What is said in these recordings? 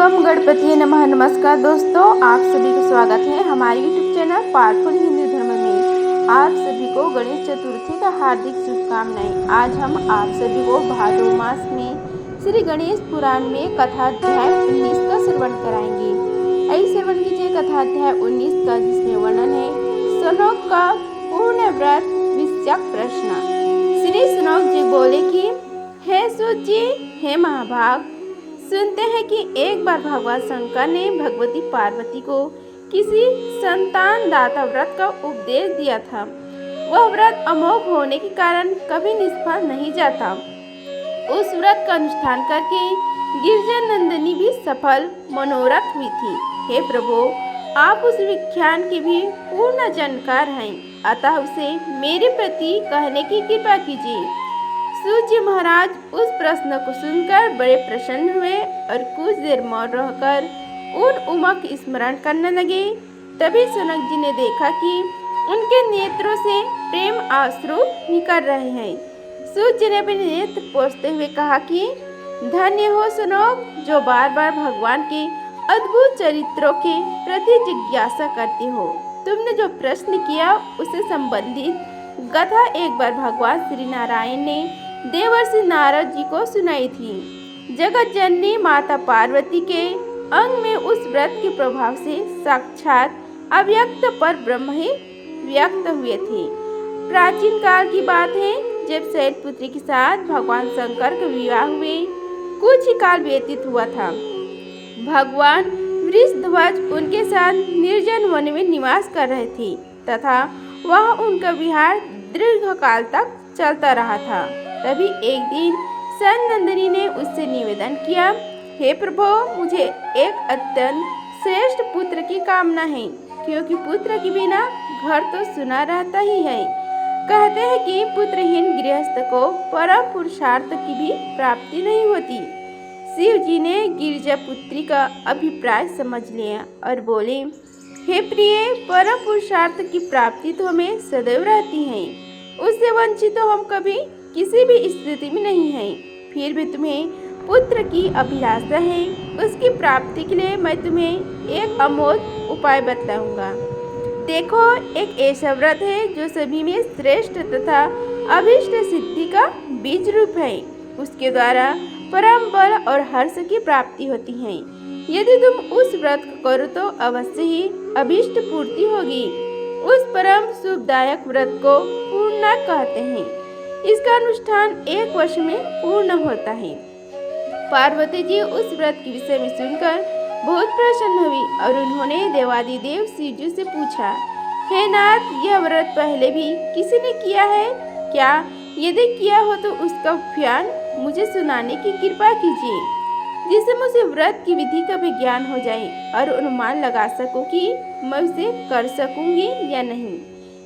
ओम गणपति नमः। नमस्कार दोस्तों, आप सभी का स्वागत है हमारे यूट्यूब चैनल पावरफुल हिंदू धर्म में। आप सभी को गणेश चतुर्थी का हार्दिक शुभकामनाएं। आज हम आप सभी को भादो मास में श्री गणेश पुराण में कथाध्याय 19 का श्रवण कराएंगे। आइए श्रवण कीजिए कथाध्याय 19 का, जिसमें वर्णन है सनोक का पूर्ण व्रत विषयक प्रश्न। श्री सनोक जी बोले कि हे सूत जी, हे महाभाग, सुनते हैं कि एक बार भगवान शंकर ने भगवती पार्वती को किसी संतान दाता व्रत का उपदेश दिया था। वह व्रत अमोघ होने के कारण कभी निष्फल नहीं जाता। उस व्रत का अनुष्ठान करके गिरिजा नंदिनी भी सफल मनोरथ हुई थी। हे प्रभु, आप उस विख्यान के भी पूर्ण जानकार हैं, अतः उसे मेरे प्रति कहने की कृपा कीजिए। सूत जी महाराज उस प्रश्न को सुनकर बड़े प्रसन्न हुए और कुछ देर मौन रहकर उन उमा की स्मरण करने लगे। तभी सनक जी ने देखा कि उनके नेत्रों से प्रेम आंसू निकल रहे हैं। सूत जी ने अपने नेत्र पोंछते हुए कहा कि धन्य हो सनोक, जो बार बार भगवान के अद्भुत चरित्रों के प्रति जिज्ञासा करते हो। तुमने जो प्रश्न किया उससे संबंधित गाथा एक बार भगवान श्री नारायण ने देवर्षि नारद जी को सुनाई थी। जगत जननी माता पार्वती के अंग में उस व्रत के प्रभाव से साक्षात अव्यक्त पर ब्रह्म ही व्यक्त हुए थे। प्राचीन काल की बात है, जब शैलपुत्री के साथ भगवान शंकर का विवाह हुए कुछ ही काल व्यतीत हुआ था। भगवान वृषध्वज उनके साथ निर्जन वन में निवास कर रहे थे तथा वह उनका विहार दीर्घ काल तक चलता रहा था। तभी एक दिन सनंदिनी ने उससे निवेदन किया, हे प्रभु, मुझे एक अत्यंत श्रेष्ठ पुत्र की कामना है, क्योंकि पुत्र के बिना घर तो सुना रहता ही है। कहते हैं कि पुत्रहीन गृहस्थ को परम पुरुषार्थ की भी प्राप्ति नहीं होती। शिव जी ने गिरिजा पुत्री का अभिप्राय समझ लिया और बोले, हे प्रिय, परम पुरुषार्थ की प्राप्ति तो हमें सदैव रहती है, उससे वंचित तो हम कभी किसी भी स्थिति में नहीं है। फिर भी तुम्हें पुत्र की अभिलाषा है, उसकी प्राप्ति के लिए मैं तुम्हें एक अमोघ उपाय बताऊंगा। देखो, एक ऐसा व्रत है जो सभी में श्रेष्ठ तथा अभीष्ट सिद्धि का बीज रूप है। उसके द्वारा परम बल और हर्ष की प्राप्ति होती है। यदि तुम उस व्रत को करो तो अवश्य ही अभीष्ट पूर्ति होगी। उस परम शुभदायक व्रत को पूर्णा कहते हैं। इसका अनुष्ठान 1 वर्ष में पूर्ण होता है। पार्वती जी उस व्रत के विषय में सुनकर बहुत प्रसन्न हुई और उन्होंने देवादिदेव शिव जी से पूछा, हे नाथ, यह व्रत पहले भी किसी ने किया है क्या? यदि किया हो तो उसका व्याख्यान मुझे सुनाने की कृपा कीजिए, जिससे मुझे व्रत की विधि का भी ज्ञान हो जाए और अनुमान लगा सकूं कि मैं उसे कर सकूंगी या नहीं।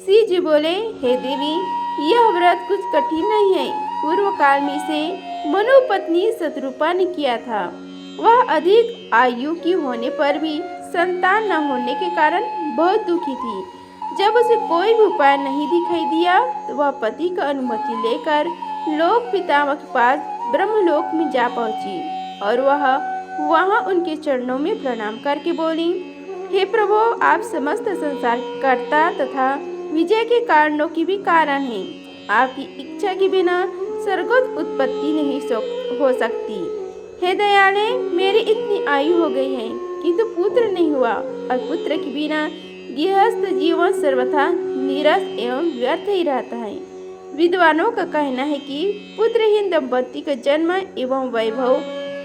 शिव जी बोले, हे देवी, यह व्रत कुछ कठिन नहीं है। पूर्व काल में इसे मनु पत्नी शत्रुपा ने किया था। वह अधिक आयु की होने पर भी संतान न होने के कारण बहुत दुखी थी। जब उसे कोई भी उपाय नहीं दिखाई दिया तो वह पति का अनुमति लेकर लोक पितामह के पास ब्रह्मलोक में जा पहुंची और वह वहां उनके चरणों में प्रणाम करके बोली, हे प्रभु, आप समस्त संसार के कर्ता तथा विजय के कारणों की भी कारण है। आपकी इच्छा के बिना स्वर्गोत उत्पत्ति नहीं हो सकती। हे दयाले, मेरी इतनी आयु हो गई है किंतु पुत्र नहीं हुआ, और पुत्र के बिना गृहस्थ जीवन सर्वथा नीरस एवं व्यर्थ ही रहता है। विद्वानों का कहना है कि पुत्रहीन दंपति का जन्म एवं वैभव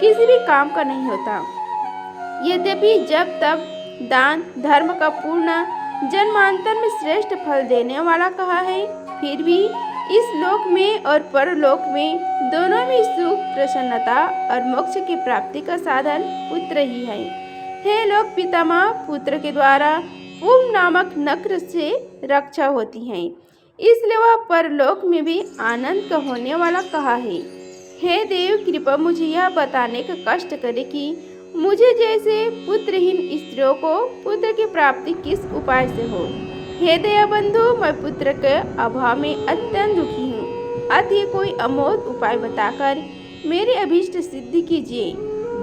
किसी भी काम का नहीं होता। यद्यपि जब तब दान धर्म का पूर्ण जन्मांतर में श्रेष्ठ फल देने वाला कहा है, फिर भी इस लोक में और परलोक में दोनों में सुख, प्रसन्नता और मोक्ष की प्राप्ति का साधन पुत्र ही है। हे लोक पितामह, पुत्र के द्वारा पुम नामक नक्र से रक्षा होती है, इसलिए वह परलोक में भी आनंद का होने वाला कहा है। हे देव, कृपा मुझे यह बताने का कष्ट करे कि मुझे जैसे पुत्रहीन स्त्रियों को पुत्र की प्राप्ति किस उपाय से हो। हे दया बंधु, मैं पुत्र के अभाव में अत्यंत दुखी हूँ, अतः कोई अमोघ उपाय बताकर मेरी अभीष्ट सिद्धि कीजिए।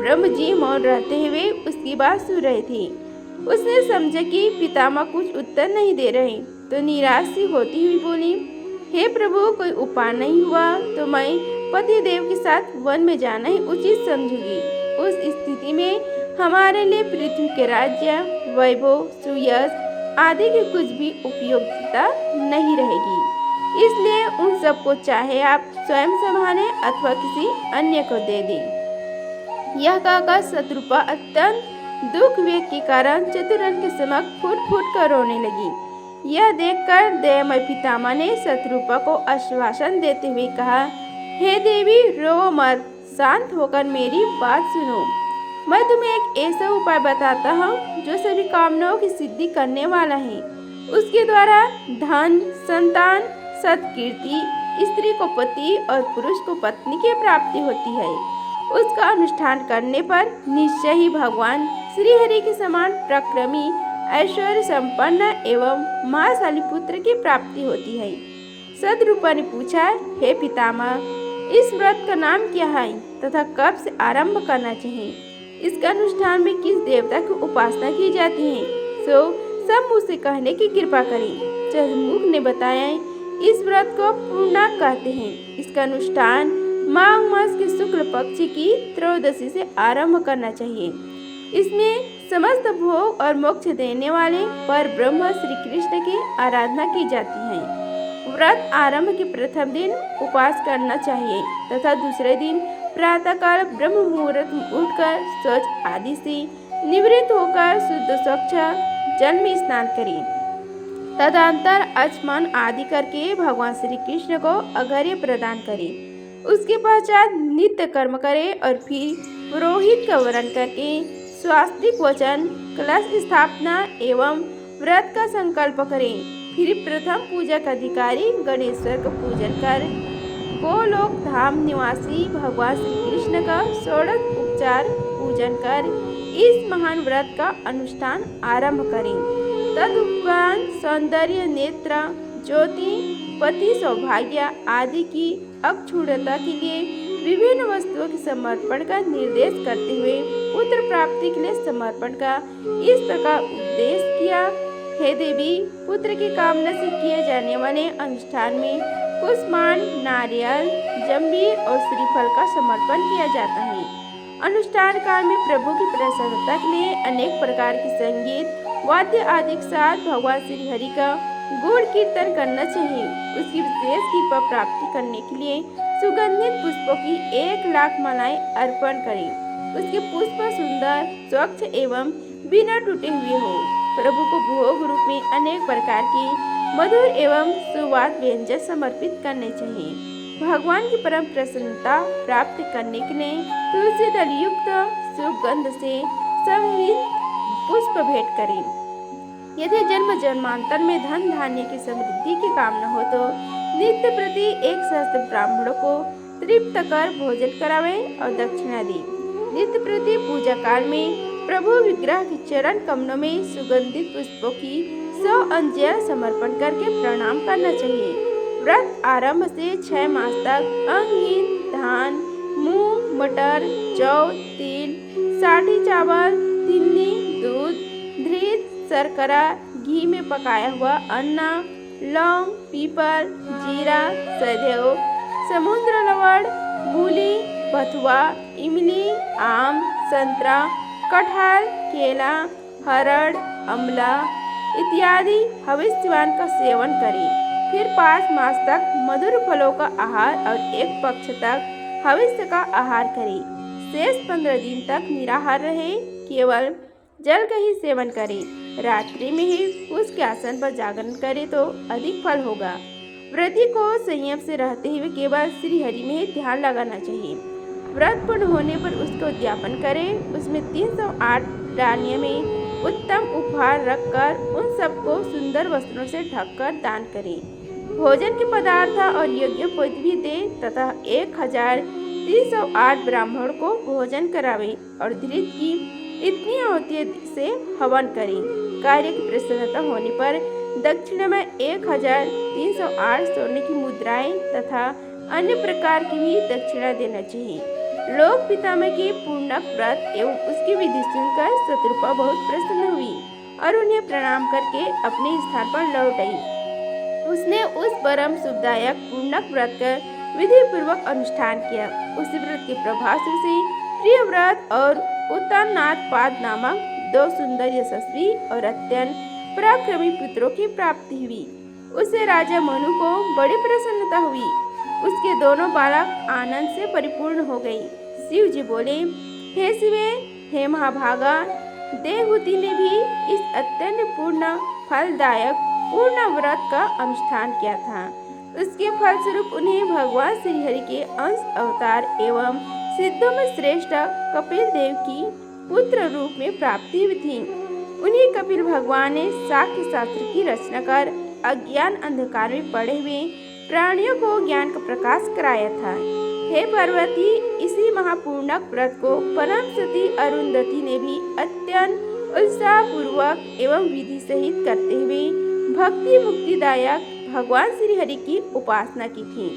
ब्रह्म जी मौन रहते हुए उसकी बात सुन रहे थे। उसने समझा कि पितामह कुछ उत्तर नहीं दे रहे, तो निराश सी होती हुई बोली, हे प्रभु, कोई उपाय नहीं हुआ तो मैं पतिदेव के साथ वन में जाना ही उचित समझूंगी। उस स्थिति में हमारे लिए पृथ्वी के राज्य, वैभव, सुयश आदि की कुछ भी उपयोगिता नहीं रहेगी। इसलिए उन सबको चाहे आप स्वयं संभालें अथवा किसी अन्य को दे दें। यह कहकर शत्रुपा अत्यंत दुख व्यक्त के कारण चतुरन के समक्ष फूट फूट कर रोने लगी। यह देखकर दयामय पितामह ने शत्रुपा को आश्वासन देते हुए कहा, हे देवी, रो मत, शांत होकर मेरी बात सुनो। मैं तुम्हें एक ऐसा उपाय बताता हूँ जो सभी कामनाओं की सिद्धि करने वाला है। उसके द्वारा धन, संतान, सत्कीर्ति, स्त्री को पति और पुरुष को पत्नी की प्राप्ति होती है। उसका अनुष्ठान करने पर निश्चय ही भगवान श्री हरि के समान प्रक्रमी, ऐश्वर्य संपन्न एवं महाशाली पुत्र की प्राप्ति होती है। शत्रुपा ने पूछा, हे पितामह, इस व्रत का नाम क्या है तथा कब से आरंभ करना चाहिए? इसका अनुष्ठान में किस देवता की उपासना की जाती है? सो सब मुझसे कहने की कृपा करें। चंद्रमुख ने बताया, इस व्रत को पूर्णाक कहते हैं। इसका अनुष्ठान माघ मास के शुक्ल पक्ष की त्रयोदशी से आरंभ करना चाहिए। इसमें समस्त भोग और मोक्ष देने वाले पर ब्रह्म श्री कृष्ण की आराधना की जाती है। व्रत आरंभ के प्रथम दिन उपवास करना चाहिए तथा दूसरे दिन प्रातःकाल ब्रह्म मुहूर्त में उठकर शौच आदि से निवृत्त होकर शुद्ध स्वच्छ जल में स्नान करें। तदंतर आचमन आदि करके भगवान श्री कृष्ण को अर्घ्य प्रदान करें। उसके पश्चात नित्य कर्म करें और फिर पुरोहित का वरण करके स्वास्तिक वचन, कलश स्थापना एवं व्रत का संकल्प करें। फिर प्रथम पूजा का अधिकारी गणेश्वर का पूजन कर गोलोक धाम निवासी भगवान श्री कृष्ण का षोडश उपचार पूजन कर इस महान व्रत का अनुष्ठान आरंभ करें। तदुपरांत सौंदर्य, नेत्र, ज्योति, पति, सौभाग्य आदि की अक्षुण्णता के लिए विभिन्न वस्तुओं के समर्पण का निर्देश करते हुए पुत्र प्राप्ति के लिए समर्पण का इस प्रकार उपदेश किया। हे देवी, पुत्र की कामना से किए जाने वाले अनुष्ठान में कुसुमान, नारियल, जंबीर और श्रीफल का समर्पण किया जाता है। अनुष्ठान काल में प्रभु की प्रसन्नता के लिए अनेक प्रकार के संगीत, वाद्य आदि के साथ भगवान श्री हरि का गुण कीर्तन करना चाहिए। उसकी विशेष कृपा प्राप्ति करने के लिए सुगंधित पुष्पों की 1,00,000 मालाएं अर्पण करें। उसके पुष्प सुंदर, स्वच्छ एवं बिना टूटे हुए हो। प्रभु को भोग रूप में अनेक प्रकार की मधुर एवं सुवाद व्यंजन समर्पित करने चाहिए। भगवान की परम प्रसन्नता प्राप्त करने के लिए तुलसी दल युक्त सुगंध से समन्वित पुष्प भेंट करें। यदि जन्म जन्मांतर में धन धान्य की समृद्धि की कामना हो तो नित्य प्रति 1 सहस्त्र ब्राह्मणों को तृप्त कर भोजन करावे और दक्षिणा दी। नित्य प्रति पूजा काल में प्रभु विग्रह के चरण कमलों में सुगंधित पुष्पों की 100 अंजलियां समर्पण करके प्रणाम करना चाहिए। व्रत आरंभ से 6 मास तक अंगहीन धान, मूंग, मटर, जौ, तिल, साठी चावल, तिन्नी, दूध, घृत, शर्करा, घी में पकाया हुआ अन्ना, लौंग, पीपल, जीरा, सदैव, समुद्र लवण, मूली, बथुआ, इमली, आम, संतरा, कटहल, केला, हरड़, अमला इत्यादि हविष्यवान का सेवन करें। फिर 5 मास तक मधुर फलों का आहार और 1 पक्ष तक हविष्य का आहार करें। शेष 15 दिन तक निराहार रहे, केवल जल का ही सेवन करें। रात्रि में ही उसके आसन पर जागरण करें तो अधिक फल होगा। व्रती को संयम से रहते हुए केवल श्री हरि में ही ध्यान लगाना चाहिए। व्रत पूर्ण होने पर उसको उद्यापन करें। उसमें 308 डालियों में उत्तम उपहार रखकर उन सबको सुंदर वस्त्रों से ढककर दान करें। भोजन के पदार्थ और योग्य पद भी दे तथा 1308 ब्राह्मण को भोजन करावे और धृत की इतनी आहुति से हवन करें। कार्य की प्रसन्नता होने पर दक्षिणा में 1308 सोने की मुद्राएं तथा अन्य प्रकार की भी दक्षिणा देना चाहिए। लोक पितामह के पूर्णक व्रत एवं उसकी विधि सुनकर शत्रुपा बहुत प्रसन्न हुई और उन्हें प्रणाम करके अपने स्थान पर लौट आई। उसने उस परम शुभदायक पूर्णक व्रत का विधि पूर्वक अनुष्ठान किया। उस व्रत के प्रभाव से प्रिय व्रत और उत्ताननाथ पाद नामक 2 सुंदर, यशस्वी और अत्यंत पराक्रमी पुत्रों की प्राप्ति हुई। उससे राजा मनु को बड़ी प्रसन्नता हुई। उसके दोनों बालक आनंद से परिपूर्ण हो गई। शिव जी बोले, हे शिवे, हे महाभागा, देवहूति ने भी इस अत्यंत पूर्ण फलदायक पूर्ण व्रत का अनुष्ठान किया था। उसके फलस्वरूप उन्हें भगवान श्रीहरि के अंश अवतार एवं सिद्धों में श्रेष्ठ कपिल देव की पुत्र रूप में प्राप्ति हुई थी। उन्हीं कपिल भगवान ने शाक्य शास्त्र की रचना कर अज्ञान अंधकार में पड़े हुए प्राणियों को ज्ञान का प्रकाश कराया था। हे पार्वती, इसी महापूर्णक व्रत को परम सती अरुंधति ने भी अत्यंत उत्साह पूर्वक एवं विधि सहित करते हुए भक्ति मुक्तिदायक भगवान श्री हरि की उपासना की थी,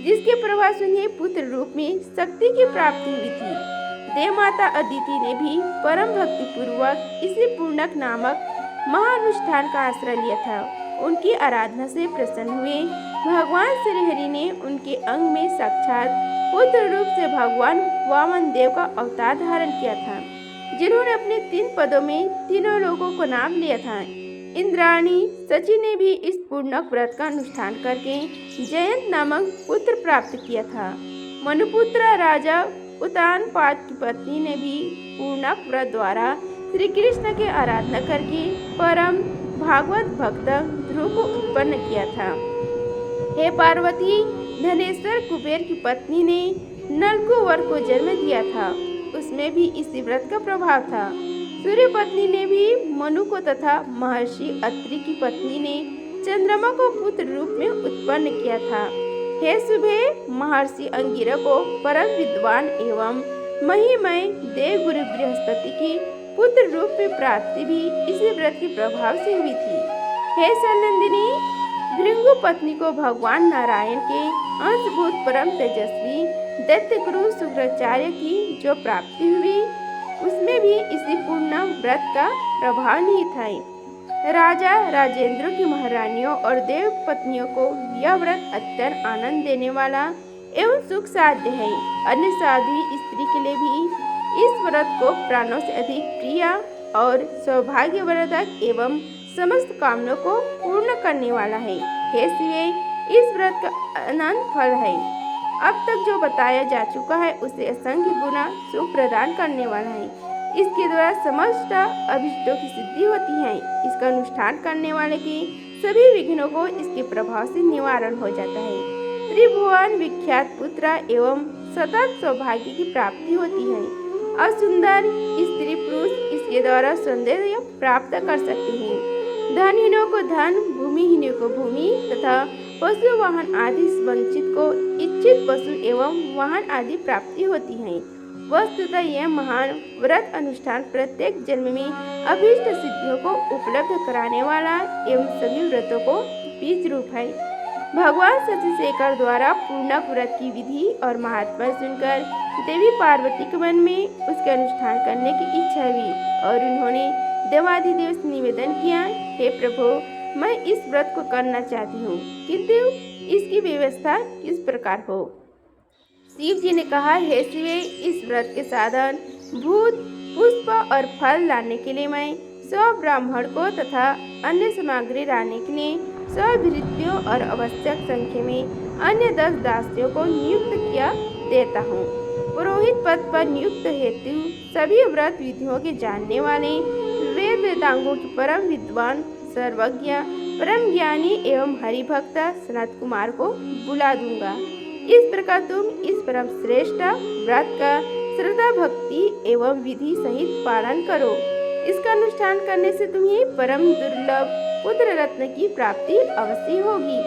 जिसके प्रभाव से उन्हें पुत्र रूप में शक्ति की प्राप्ति हुई थी। देव माता अदिति ने भी परम भक्ति पूर्वक इसी पूर्णक नामक महानुष्ठान का आश्रय लिया था। उनकी आराधना से प्रसन्न हुए भगवान श्री हरि ने उनके अंग में साक्षात पुत्र रूप से भगवान वामन देव का अवतार धारण किया था, जिन्होंने अपने 3 पदों में तीनों लोगों को नाम लिया था। इंद्राणी सची ने भी इस पूर्णक व्रत का अनुष्ठान करके जयंत नामक पुत्र प्राप्त किया था। मनुपुत्र राजा उत्तानपाद की पत्नी ने भी पूर्णक व्रत द्वारा श्री कृष्ण की आराधना करके परम भागवत भक्त ध्रुव को उत्पन्न किया था। हे पार्वती, धनेश्वर कुबेर की पत्नी ने नलकुवर को जन्म दिया था। उसमें भी इसी व्रत का प्रभाव था। सूर्य पत्नी ने भी मनु को तथा महर्षि अत्रि की पत्नी ने चंद्रमा को पुत्र रूप में उत्पन्न किया था। हे सुबह, महर्षि अंगिरा को परम विद्वान एवं महिमय देव गुरु बृहस्पति की पुत्र रूप में प्राप्ति भी इसी व्रत के प्रभाव से हुई थी। हे सनंदिनी, भृंगु पत्नी को भगवान नारायण के अंशभूत परम तेजस्वी दैत्य गुरु शुक्राचार्य की जो प्राप्ति हुई, उसमें भी इसी पूर्ण व्रत का प्रभाव नहीं था। राजा राजेंद्र की महारानियों और देव पत्नियों को यह व्रत अत्यंत आनंद देने वाला एवं सुख साध्य है। अन्य साध्वी स्त्री के लिए भी इस व्रत को प्राणों से अधिक प्रिय और सौभाग्यवर्धक एवं समस्त कामनाओं को पूर्ण करने वाला है। हे शिवे, इस व्रत का अनंत फल है। अब तक जो बताया जा चुका है उसे असंख्य गुना सुख प्रदान करने वाला है। इसके द्वारा समस्त अभिष्टों की सिद्धि होती है। इसका अनुष्ठान करने वाले के सभी विघ्नों को इसके प्रभाव से निवारण हो जाता है। त्रिभुवन विख्यात पुत्र एवं सतत सौभाग्य की प्राप्ति होती है और सुंदर स्त्री पुरुष इसके द्वारा सौंदर्य प्राप्त कर सकते हैं। धनहीनों को धन, भूमिहीनों को भूमि तथा पशु वाहन आदि वंचित को इच्छित पशु एवं वाहन आदि प्राप्ति होती है। वस्तुतः यह महान व्रत अनुष्ठान प्रत्येक जन्म में अभीष्ट सिद्धियों को उपलब्ध कराने वाला एवं सभी व्रतों को बीज रूप है। भगवान शशिशेखर द्वारा पूर्णक व्रत की विधि और महात्मा सुनकर देवी पार्वती के मन में उसके अनुष्ठान करने की इच्छा हुई और उन्होंने देवाधिदेव से निवेदन किया, हे प्रभु, मैं इस व्रत को करना चाहती हूँ, किंतु इसकी व्यवस्था किस प्रकार हो। शिव जी ने कहा, हे शिवे, इस व्रत के साधन भूत, पुष्प और फल लाने के लिए मैं 100 ब्राह्मण को तथा अन्य सामग्री लाने के लिए 100 भृत्यों और आवश्यक संख्या में अन्य 10 दासियों को नियुक्त किया देता हूँ। पुरोहित पद पर नियुक्त हेतु सभी व्रत विधियों के जानने वाले वेद वेदांगों के परम विद्वान, सर्वज्ञ, परम ज्ञानी एवं हरिभक्त सनत कुमार को बुला दूंगा। इस प्रकार तुम इस परम श्रेष्ठ व्रत का श्रद्धा भक्ति एवं विधि सहित पालन करो। इसका अनुष्ठान करने से तुम्हें परम दुर्लभ पुत्र रत्न की प्राप्ति अवश्य होगी।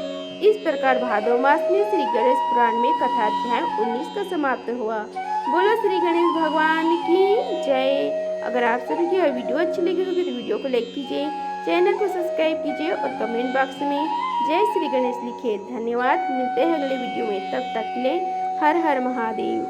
इस प्रकार भादो मास में श्री गणेश पुराण में कथा अध्याय 19 का समाप्त हुआ। बोलो श्री गणेश भगवान की जय। अगर आप सभी की यह वीडियो अच्छी लगी होगी तो वीडियो को लाइक कीजिए, चैनल को सब्सक्राइब कीजिए और कमेंट बॉक्स में जय श्री गणेश लिखिए। धन्यवाद। मिलते हैं अगले वीडियो में, तब तक के लिए हर हर महादेव।